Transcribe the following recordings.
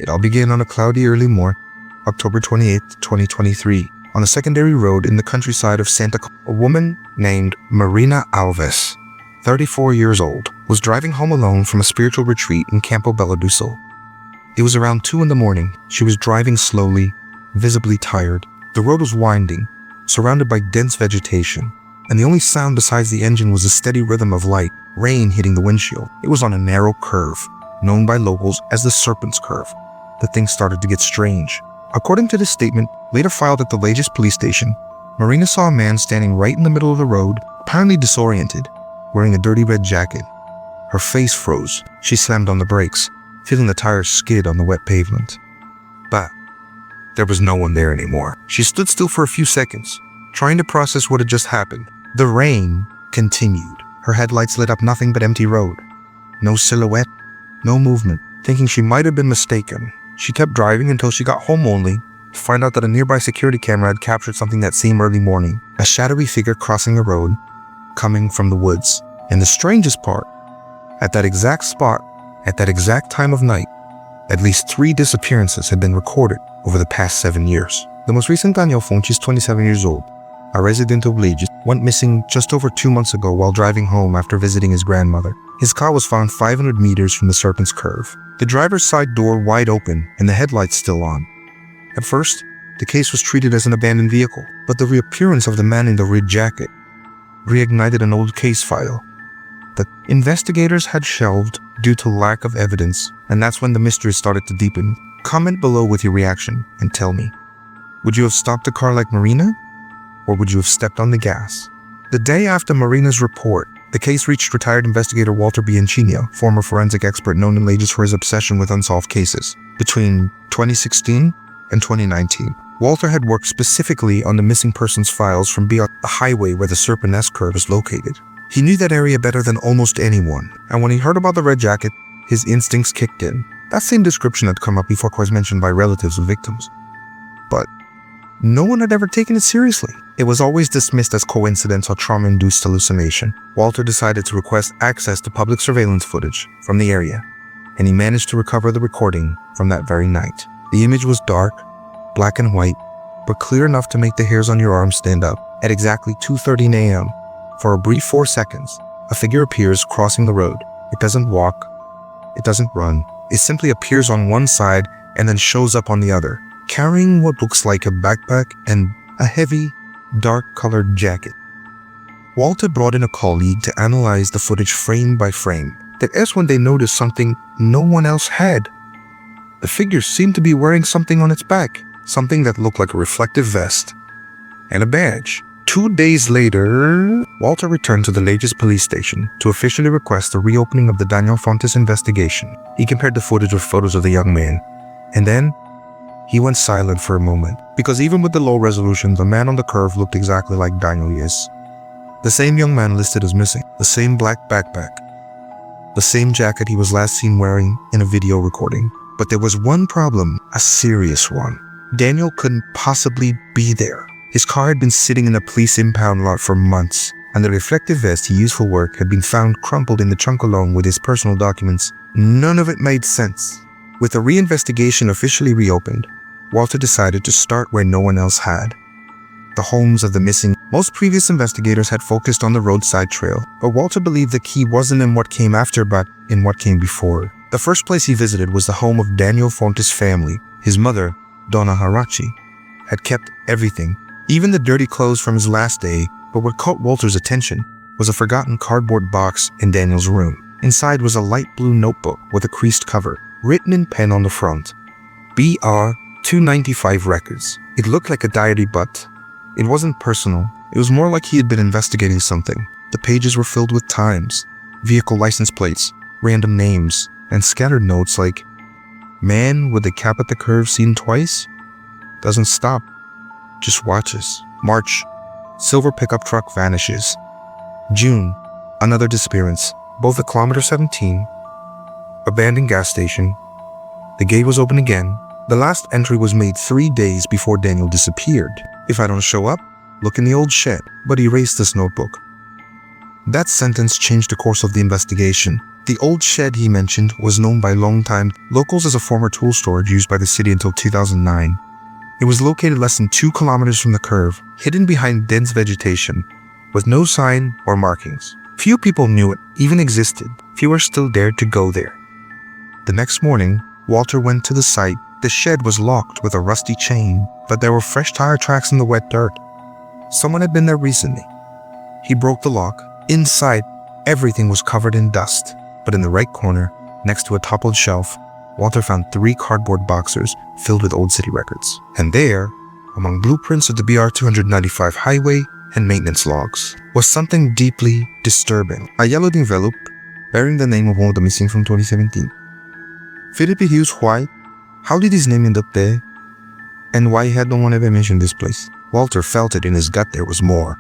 It all began on a cloudy early morning, October 28, 2023, on a secondary road in the countryside of Santa Catarina. A woman named Marina Alves, 34 years old, was driving home alone from a spiritual retreat in Campo Belo do Sol. It was around 2 in the morning. She was driving slowly, visibly tired. The road was winding, surrounded by dense vegetation, and the only sound besides the engine was the steady rhythm of light, rain hitting the windshield. It was on a narrow curve, known by locals as the Serpent's Curve, that things started to get strange. According to this statement, later filed at the Lages police station, Marina saw a man standing right in the middle of the road, apparently disoriented, wearing a dirty red jacket. Her face froze. She slammed on the brakes, feeling the tires skid on the wet pavement. But there was no one there anymore. She stood still for a few seconds, trying to process what had just happened. The rain continued. Her headlights lit up nothing but empty road. No silhouette, no movement. Thinking she might have been mistaken, she kept driving until she got home, only to find out that a nearby security camera had captured something that same early morning. A shadowy figure crossing the road, coming from the woods. And the strangest part, at that exact spot, at that exact time of night, at least 3 disappearances had been recorded over the past 7 years. The most recent, Daniel Fontes, 27 years old, a resident of Lages, went missing just over 2 months ago while driving home after visiting his grandmother. His car was found 500 meters from the Serpent's Curve, the driver's side door wide open and the headlights still on. At first, the case was treated as an abandoned vehicle, but the reappearance of the man in the red jacket reignited an old case file that investigators had shelved due to lack of evidence, and that's when the mystery started to deepen. Comment below with your reaction and tell me, would you have stopped a car like Marina, or would you have stepped on the gas? The day after Marina's report, the case reached retired investigator Walter Bianchino, former forensic expert known in Lages for his obsession with unsolved cases. Between 2016 and 2019, Walter had worked specifically on the missing persons files from beyond the highway where the Serpent's Curve is located. He knew that area better than almost anyone, and when he heard about the red jacket, his instincts kicked in. That same description had come up before it was mentioned by relatives of victims. But no one had ever taken it seriously. It was always dismissed as coincidence or trauma-induced hallucination. Walter decided to request access to public surveillance footage from the area, and he managed to recover the recording from that very night. The image was dark, black and white, but clear enough to make the hairs on your arm stand up. At exactly 2:13 a.m., for a brief 4 seconds, a figure appears crossing the road. It doesn't walk, it doesn't run. It simply appears on one side and then shows up on the other, carrying what looks like a backpack and a heavy, dark-colored jacket. Walter brought in a colleague to analyze the footage frame by frame. That's when they noticed something no one else had. The figure seemed to be wearing something on its back, something that looked like a reflective vest and a badge. 2 days later, Walter returned to the Lages police station to officially request the reopening of the Daniel Fontes investigation. He compared the footage with photos of the young man, and then he went silent for a moment, because even with the low resolution, the man on the curve looked exactly like Daniel is. The same young man listed as missing, the same black backpack, the same jacket he was last seen wearing in a video recording. But there was one problem, a serious one. Daniel couldn't possibly be there. His car had been sitting in a police impound lot for months, and the reflective vest he used for work had been found crumpled in the trunk along with his personal documents. None of it made sense. With the reinvestigation officially reopened, Walter decided to start where no one else had: the homes of the missing. Most previous investigators had focused on the roadside trail, but Walter believed the key wasn't in what came after, but in what came before. The first place he visited was the home of Daniel Fontes' family. His mother, Donna Harachi, had kept everything, even the dirty clothes from his last day, but what caught Walter's attention was a forgotten cardboard box in Daniel's room. Inside was a light blue notebook with a creased cover, written in pen on the front: BR 295 Records. It looked like a diary, but it wasn't personal. It was more like he had been investigating something. The pages were filled with times, vehicle license plates, random names, and scattered notes like, "Man with the cap at the curve seen twice? Doesn't stop, just watches." March, silver pickup truck vanishes. June, another disappearance, both at kilometer 17, abandoned gas station. The gate was open again. The last entry was made 3 days before Daniel disappeared. "If I don't show up, look in the old shed," but he erased this notebook. That sentence changed the course of the investigation. The old shed he mentioned was known by longtime locals as a former tool storage used by the city until 2009. It was located less than 2 kilometers from the curve, hidden behind dense vegetation, with no sign or markings. Few people knew it even existed. Fewer still dared to go there. The next morning, Walter went to the site. The shed was locked with a rusty chain, but there were fresh tire tracks in the wet dirt. Someone had been there recently. He broke the lock. Inside, everything was covered in dust, but in the right corner, next to a toppled shelf, Walter found 3 cardboard boxes filled with old city records. And there, among blueprints of the BR-295 highway and maintenance logs, was something deeply disturbing. A yellowed envelope bearing the name of one of the missing from 2017. Philip Hughes White. How did his name end up there? And why had no one ever mentioned this place? Walter felt it in his gut there was more.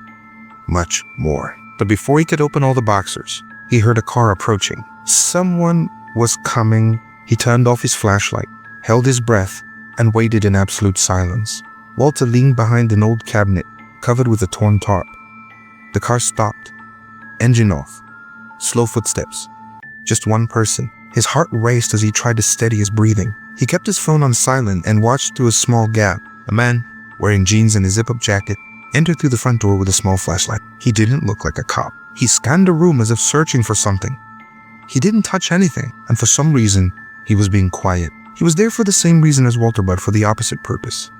Much more. But before he could open all the boxers, he heard a car approaching. Someone was coming. He turned off his flashlight, held his breath, and waited in absolute silence. Walter leaned behind an old cabinet covered with a torn tarp. The car stopped. Engine off. Slow footsteps. Just one person. His heart raced as he tried to steady his breathing. He kept his phone on silent and watched through a small gap. A man, wearing jeans and a zip-up jacket, entered through the front door with a small flashlight. He didn't look like a cop. He scanned the room as if searching for something. He didn't touch anything, and for some reason, he was being quiet. He was there for the same reason as Walter, but for the opposite purpose.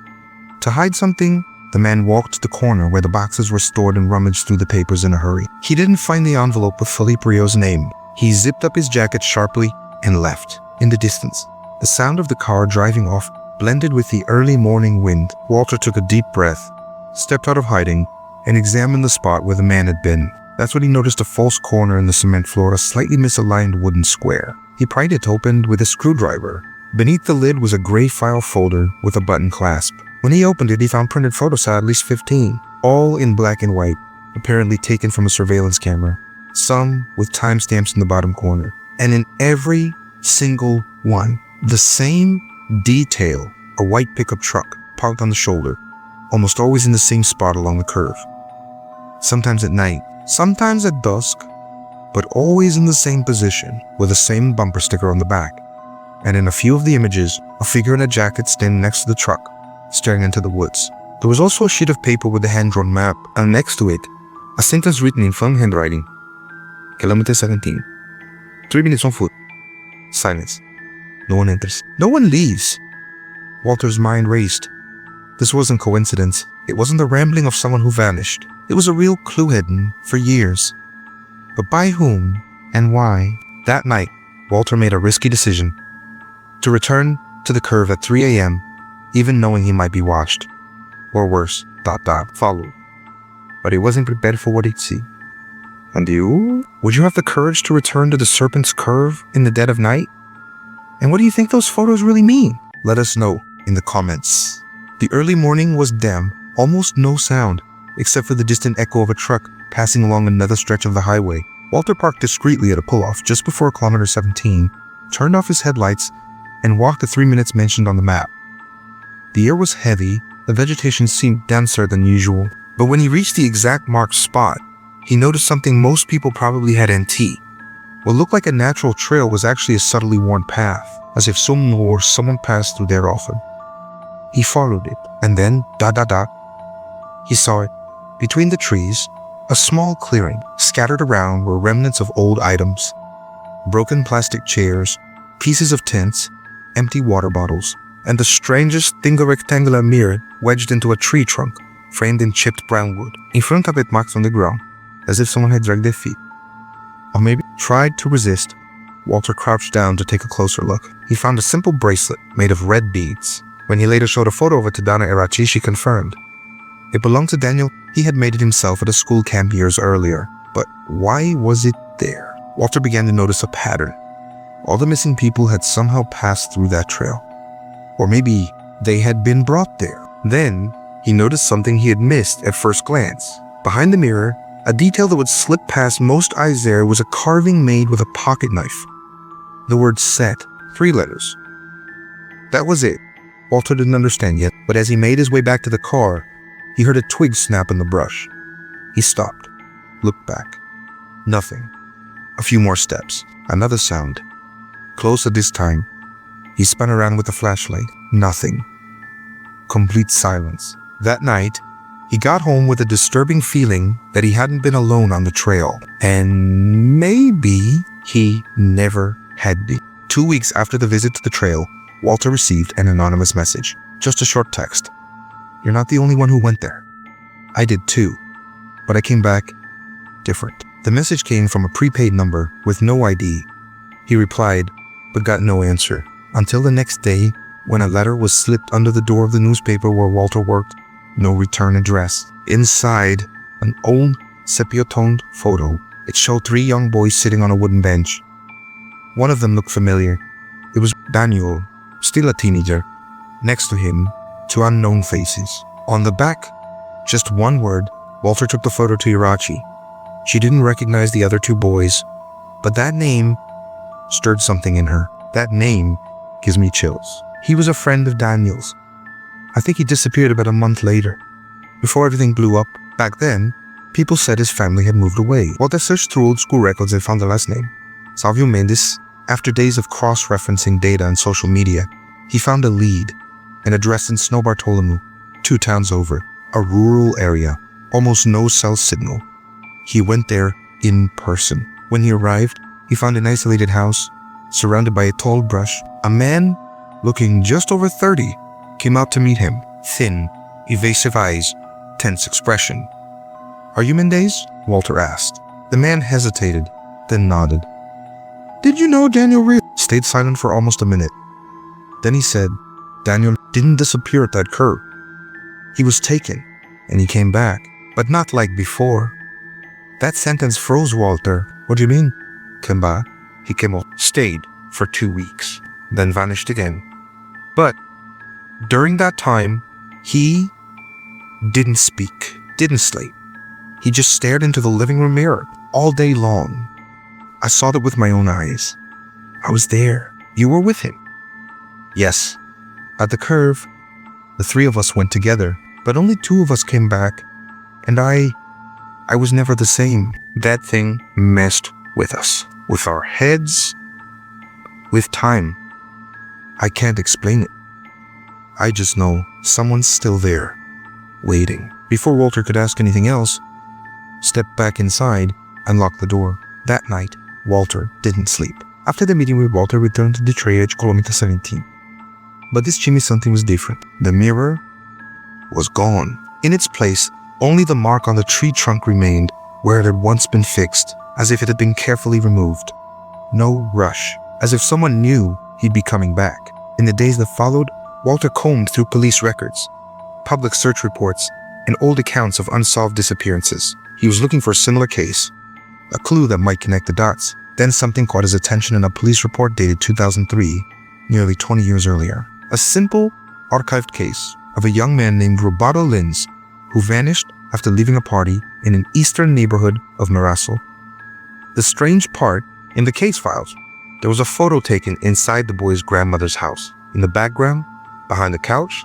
To hide something, the man walked to the corner where the boxes were stored and rummaged through the papers in a hurry. He didn't find the envelope with Philippe Rio's name. He zipped up his jacket sharply and left. In the distance, the sound of the car driving off blended with the early morning wind. Walter took a deep breath, stepped out of hiding, and examined the spot where the man had been. That's when he noticed a false corner in the cement floor, a slightly misaligned wooden square. He pried it open with a screwdriver. Beneath the lid was a gray file folder with a button clasp. When he opened it, he found printed photos, at least 15, all in black and white, apparently taken from a surveillance camera, some with timestamps in the bottom corner. And in every single one, the same detail: a white pickup truck parked on the shoulder, almost always in the same spot along the curve. Sometimes at night, sometimes at dusk, but always in the same position with the same bumper sticker on the back. And in a few of the images, a figure in a jacket standing next to the truck, staring into the woods. There was also a sheet of paper with a hand-drawn map, and next to it, a sentence written in phone handwriting. Kilometer 17. 3 minutes on foot. Silence. No one enters. No one leaves. Walter's mind raced. This wasn't coincidence. It wasn't the rambling of someone who vanished. It was a real clue hidden for years. But by whom and why? That night, Walter made a risky decision. To return to the curve at 3 a.m., even knowing he might be watched. Or worse, followed. But he wasn't prepared for what he'd see. And you? Would you have the courage to return to the Serpent's Curve in the dead of night? And what do you think those photos really mean? Let us know in the comments. The early morning was dim, almost no sound, except for the distant echo of a truck passing along another stretch of the highway. Walter parked discreetly at a pull-off just before kilometer 17, turned off his headlights, and walked the 3 minutes mentioned on the map. The air was heavy, the vegetation seemed denser than usual, but when he reached the exact marked spot, he noticed something most people probably had NT. What looked like a natural trail was actually a subtly worn path, as if someone passed through there often. He followed it, and then, he saw it. Between the trees, a small clearing. Scattered around were remnants of old items. Broken plastic chairs, pieces of tents, empty water bottles, and the strangest single rectangular mirror wedged into a tree trunk, framed in chipped brown wood. In front of it, marks on the ground, as if someone had dragged their feet. Or maybe tried to resist. Walter crouched down to take a closer look. He found a simple bracelet made of red beads. When he later showed a photo of it to Donna Erachi, she confirmed. It belonged to Daniel. He had made it himself at a school camp years earlier. But why was it there? Walter began to notice a pattern. All the missing people had somehow passed through that trail. Or maybe they had been brought there. Then, he noticed something he had missed at first glance. Behind the mirror, a detail that would slip past most eyes there was a carving made with a pocket knife. The word set, 3 letters. That was it. Walter didn't understand yet, but as he made his way back to the car, he heard a twig snap in the brush. He stopped, looked back. Nothing. A few more steps. Another sound. Closer this time. He spun around with the flashlight. Nothing. Complete silence. That night, he got home with a disturbing feeling that he hadn't been alone on the trail. And maybe he never had been. 2 weeks after the visit to the trail, Walter received an anonymous message. Just a short text. "You're not the only one who went there. I did too. But I came back different." The message came from a prepaid number with no ID. He replied, but got no answer. Until the next day, when a letter was slipped under the door of the newspaper where Walter worked. No return address. Inside, an old sepia-toned photo. It showed 3 young boys sitting on a wooden bench. One of them looked familiar. It was Daniel, still a teenager. Next to him, 2 unknown faces. On the back, just one word. Walter took the photo to Irachi. She didn't recognize the other 2 boys, but that name stirred something in her. That name gives me chills. He was a friend of Daniel's. I think he disappeared about a month later, before everything blew up. Back then, people said his family had moved away. Walter searched through old school records and found the last name, Salvio Mendes. After days of cross-referencing data and social media, he found a lead, an address in Snow Bartholomew, 2 towns over, a rural area, almost no cell signal. He went there in person. When he arrived, he found an isolated house, surrounded by a tall brush. A man, looking just over 30, came out to meet him. Thin, evasive eyes, tense expression. "Are you Mendes?" Walter asked. The man hesitated, then nodded. "Did you know jr.rooh?" Stayed silent for almost a minute. Then he said, "Daniel didn't disappear at that curve. He was taken, and he came back, but not like before." That sentence froze Walter. "What do you mean?" "Came back. He came up, stayed for 2 weeks, then vanished again. But during that time, he didn't speak, didn't sleep. He just stared into the living room mirror all day long. I saw that with my own eyes. I was there. You were with him." "Yes. At the curve, the 3 of us went together, but only 2 of us came back, and I was never the same. That thing messed with us, with our heads, with time. I can't explain it. I just know someone's still there, waiting." Before Walter could ask anything else, stepped back inside and locked the door. That night, Walter didn't sleep. After the meeting with Walter, returned to the trail at kilometer 17. But this time something was different. The mirror was gone. In its place, only the mark on the tree trunk remained where it had once been fixed, as if it had been carefully removed. No rush, as if someone knew he'd be coming back. In the days that followed, Walter combed through police records, public search reports, and old accounts of unsolved disappearances. He was looking for a similar case, a clue that might connect the dots. Then something caught his attention in a police report dated 2003, nearly 20 years earlier. A simple, archived case of a young man named Roberto Lins, who vanished after leaving a party in an eastern neighborhood of Marasso. The strange part, in the case files, there was a photo taken inside the boy's grandmother's house. In the background, behind the couch,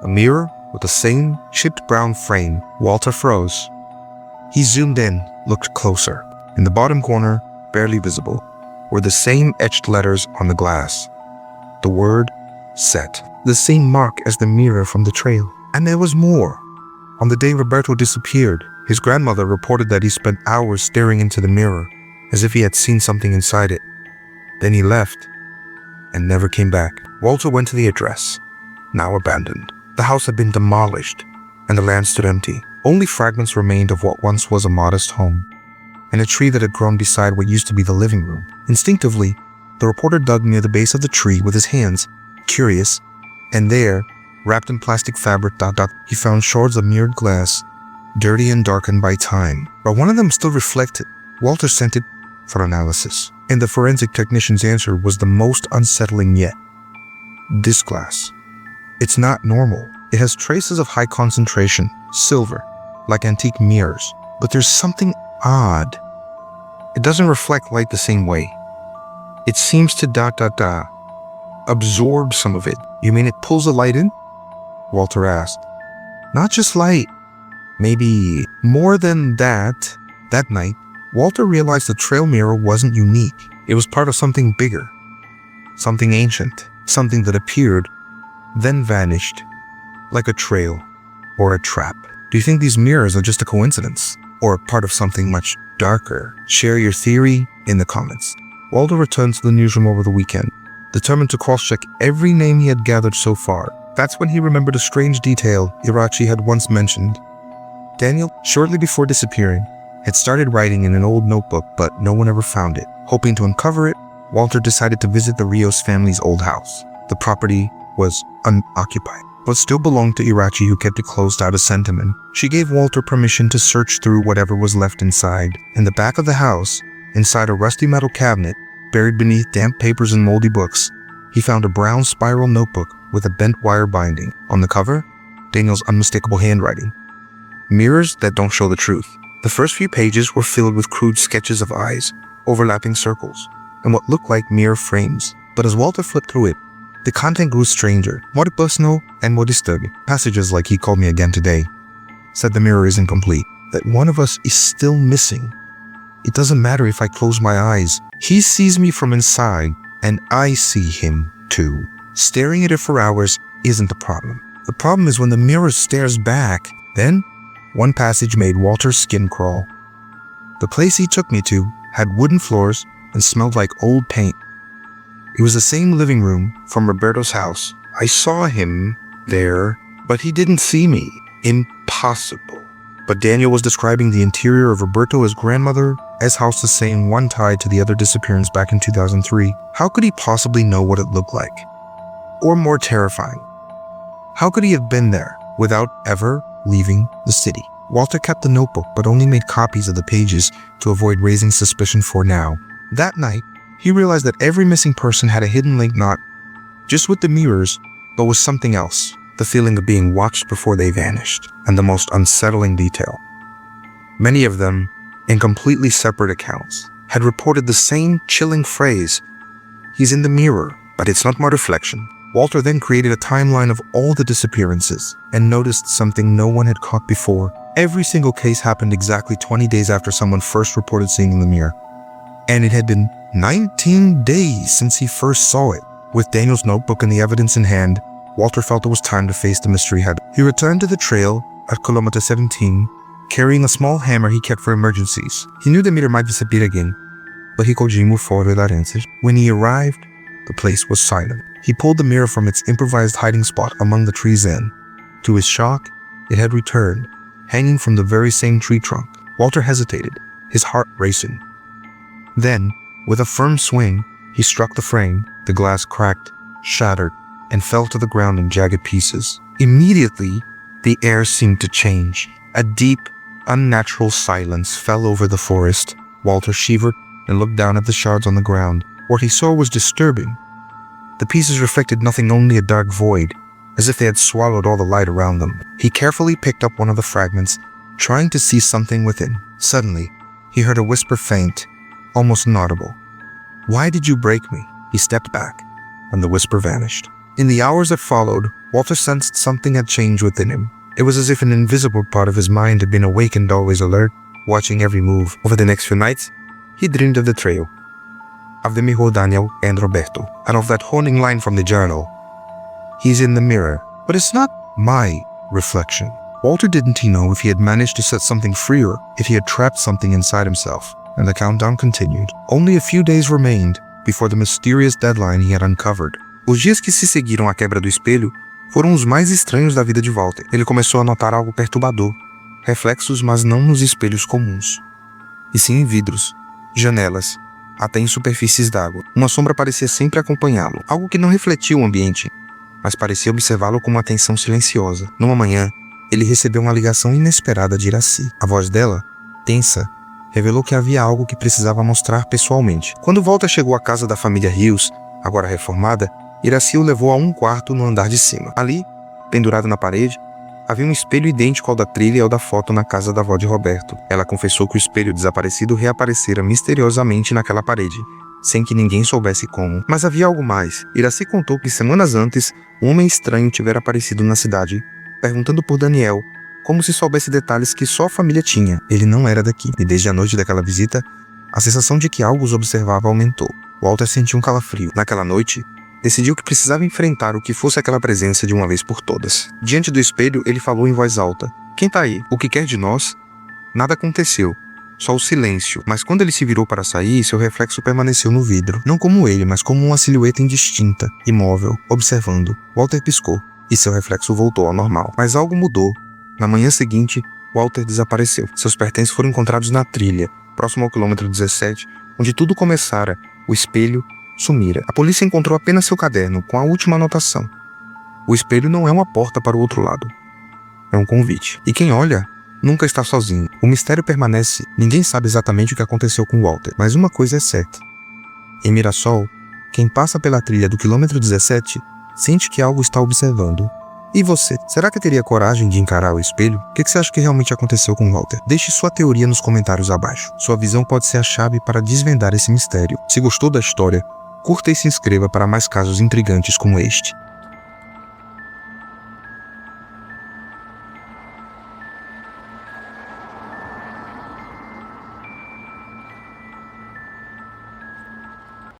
a mirror with the same chipped brown frame. Walter froze. He zoomed in, looked closer. In the bottom corner, barely visible, were the same etched letters on the glass. The word set. The same mark as the mirror from the trail. And there was more. On the day Roberto disappeared, his grandmother reported that he spent hours staring into the mirror, as if he had seen something inside it. Then he left, and never came back. Walter went to the address, now abandoned. The house had been demolished, and the land stood empty. Only fragments remained of what once was a modest home, and a tree that had grown beside what used to be the living room. Instinctively, the reporter dug near the base of the tree with his hands, curious, and there, wrapped in plastic fabric, he found shards of mirrored glass, dirty and darkened by time. But one of them still reflected. Walter sent it for analysis, and the forensic technician's answer was the most unsettling yet. This glass. It's not normal. It has traces of high concentration, silver, like antique mirrors. But there's something odd. It doesn't reflect light the same way. It seems to absorb some of it. You mean it pulls the light in? Walter asked. Not just light. Maybe more than that. That night, Walter realized the trail mirror wasn't unique. It was part of something bigger, something ancient, something that appeared, then vanished, like a trail or a trap. Do you think these mirrors are just a coincidence, or part of something much darker? Share your theory in the comments. Walter returned to the newsroom over the weekend, determined to cross-check every name he had gathered so far. That's when he remembered a strange detail Irachi had once mentioned. Daniel, shortly before disappearing, had started writing in an old notebook, but no one ever found it. Hoping to uncover it, Walter decided to visit the Rios family's old house. The property was unoccupied, but still belonged to Irachi, who kept it closed out of sentiment. She gave Walter permission to search through whatever was left inside. In the back of the house, inside a rusty metal cabinet, buried beneath damp papers and moldy books, he found a brown spiral notebook with a bent wire binding. On the cover, Daniel's unmistakable handwriting. Mirrors that don't show the truth. The first few pages were filled with crude sketches of eyes, overlapping circles, and what looked like mirror frames. But as Walter flipped through it, the content grew stranger, more personal and more disturbing. Passages like "He called me again today," said the mirror isn't complete, that one of us is still missing. It doesn't matter if I close my eyes. He sees me from inside, and I see him too. Staring at it for hours isn't the problem. The problem is when the mirror stares back. Then, one passage made Walter's skin crawl. The place he took me to had wooden floors and smelled like old paint. It was the same living room from Roberto's house. I saw him there, but he didn't see me. Impossible. But Daniel was describing the interior of Roberto's grandmother's house, the same one tied to the other disappearance back in 2003. How could he possibly know what it looked like? Or more terrifying, how could he have been there without ever leaving the city? Walter kept the notebook, but only made copies of the pages to avoid raising suspicion for now. That night, he realized that every missing person had a hidden link, not just with the mirrors, but with something else. The feeling of being watched before they vanished. And the most unsettling detail, many of them, in completely separate accounts, had reported the same chilling phrase, "He's in the mirror, but it's not my reflection." Walter then created a timeline of all the disappearances and noticed something no one had caught before. Every single case happened exactly 20 days after someone first reported seeing the mirror. And it had been 19 days since he first saw it. With Daniel's notebook and the evidence in hand, Walter felt it was time to face the mystery head. He returned to the trail at kilometer 17, carrying a small hammer he kept for emergencies. He knew the mirror might disappear again, but he called jr.rooh for Disappearances. When he arrived, the place was silent. He pulled the mirror from its improvised hiding spot among the trees and, to his shock, it had returned, hanging from the very same tree trunk. Walter hesitated, his heart racing. Then, with a firm swing, he struck the frame. The glass cracked, shattered, and fell to the ground in jagged pieces. Immediately, the air seemed to change. A deep, unnatural silence fell over the forest. Walter shivered and looked down at the shards on the ground. What he saw was disturbing. The pieces reflected nothing, only a dark void, as if they had swallowed all the light around them. He carefully picked up one of the fragments, trying to see something within. Suddenly, he heard a whisper, faint, almost inaudible. "Why did you break me?" He stepped back, and the whisper vanished. In the hours that followed, Walter sensed something had changed within him. It was as if an invisible part of his mind had been awakened, always alert, watching every move. Over the next few nights, he dreamed of the trail, of the Mijo, Daniel, and Roberto, and of that haunting line from the journal. "He's in the mirror, but it's not my reflection." Walter didn't know if he had managed to set something free or if he had trapped something inside himself, and the countdown continued. Only a few days remained before the mysterious deadline he had uncovered. Os dias que se seguiram à quebra do espelho foram os mais estranhos da vida de Walter. Ele começou a notar algo perturbador, reflexos, mas não nos espelhos comuns, e sim em vidros, janelas, até em superfícies d'água. Uma sombra parecia sempre acompanhá-lo, algo que não refletia o ambiente, mas parecia observá-lo com uma atenção silenciosa. Numa manhã, ele recebeu uma ligação inesperada de Iraci. A voz dela, tensa, revelou que havia algo que precisava mostrar pessoalmente. Quando Walter chegou à casa da família Rios, agora reformada, Iraci o levou a um quarto no andar de cima. Ali, pendurado na parede, havia um espelho idêntico ao da trilha e ao da foto na casa da avó de Roberto. Ela confessou que o espelho desaparecido reaparecera misteriosamente naquela parede, sem que ninguém soubesse como. Mas havia algo mais. Iraci contou que semanas antes, um homem estranho tivera aparecido na cidade, perguntando por Daniel, como se soubesse detalhes que só a família tinha. Ele não era daqui, e desde a noite daquela visita, A sensação de que algo os observava aumentou. Walter sentiu um calafrio. Naquela noite, decidiu que precisava enfrentar o que fosse aquela presença de uma vez por todas. Diante do espelho, ele falou em voz alta: "Quem tá aí? O que quer de nós?" Nada aconteceu. Só o silêncio. Mas quando ele se virou para sair, seu reflexo permaneceu no vidro. Não como ele, mas como uma silhueta indistinta, imóvel, observando. Walter piscou, e seu reflexo voltou ao normal. Mas algo mudou. Na manhã seguinte, Walter desapareceu. Seus pertences foram encontrados na trilha, próximo ao quilômetro 17, onde tudo começara. O espelho sumira. A polícia encontrou apenas seu caderno, com a última anotação: "O espelho não é uma porta para o outro lado. É um convite. E quem olha nunca está sozinho." O mistério permanece. Ninguém sabe exatamente o que aconteceu com Walter, mas uma coisa é certa. Em Mirassol, quem passa pela trilha do quilômetro 17 sente que algo está observando. E você? Será que teria coragem de encarar o espelho? O que você acha que realmente aconteceu com Walter? Deixe sua teoria nos comentários abaixo. Sua visão pode ser a chave para desvendar esse mistério. Se gostou da história, curta e se inscreva para mais casos intrigantes como este.